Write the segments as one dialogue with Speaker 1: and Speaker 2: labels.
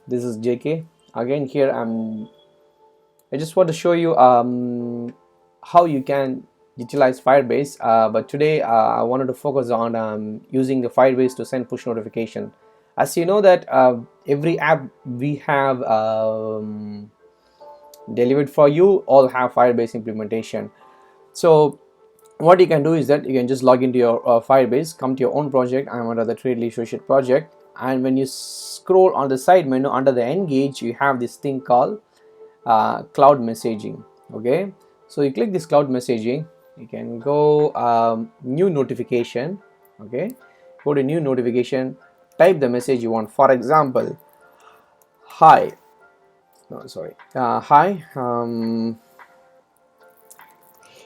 Speaker 1: This is JK again. Here I just want to show you how you can utilize Firebase. But today I wanted to focus on using the Firebase to send push notification. As you know that every app we have delivered for you all have Firebase implementation. So what you can do is that you can just log into your Firebase, come to your own project. I'm under the Trade Associate project, and when you scroll on the side menu under the Engage, you have this thing called cloud messaging. Okay, so you click this cloud messaging. You can go new notification. Okay, go to new notification, type the message you want. For example, hi, no sorry, hi,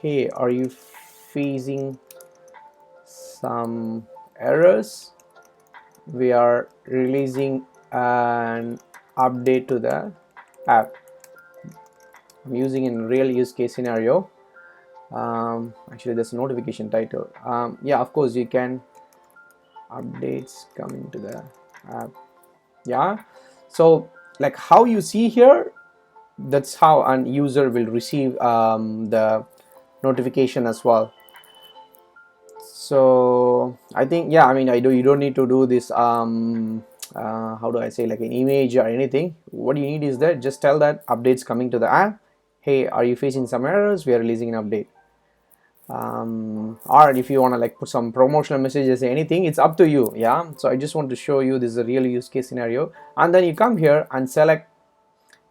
Speaker 1: hey, are you facing some errors? We are releasing an update to the app. I'm using in real use case scenario. Actually there's a notification title. Yeah, of course you can updates coming to the app. Yeah, so like how you see here, that's how an user will receive the notification as well. So I think, yeah, I mean, you don't need to do this how do I say, like an image or anything. What you need is that just tell that updates coming to the app. Hey, are you facing some errors? We are releasing an update. Or if you want to like put some promotional messages, anything, it's up to you. Yeah, so I just want to show you this is a real use case scenario. And then you come here and select.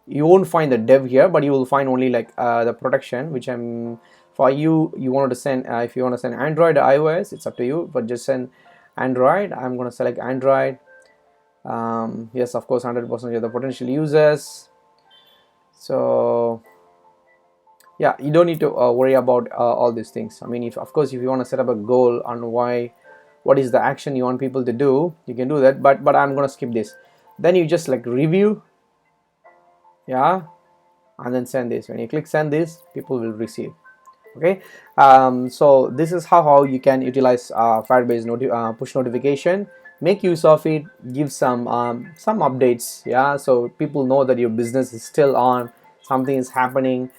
Speaker 1: You won't find the dev here, but you will find only like the production, which I'm for you. You wanted to send if you want to send Android or iOS, it's up to you, but just send Android. I'm going to select Android. Yes, of course, 100% of the potential users. So yeah, you don't need to worry about all these things. I mean, if of course if you want to set up a goal on what is the action you want people to do, you can do that, but I'm going to skip this. Then you just like review, yeah, and then send this. When you click send this, people will receive. Okay, so this is how you can utilize Firebase push notification. Make use of it, give some updates, yeah, so people know that your business is still on, something is happening.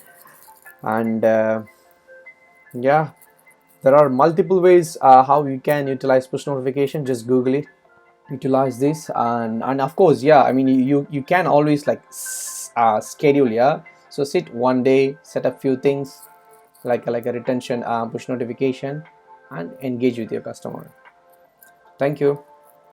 Speaker 1: And yeah, there are multiple ways how you can utilize push notification. Just Google it, utilize this. And of course, yeah, I mean, you can always like schedule, yeah, so sit one day, set up few things like a retention push notification, and engage with your customer. Thank you.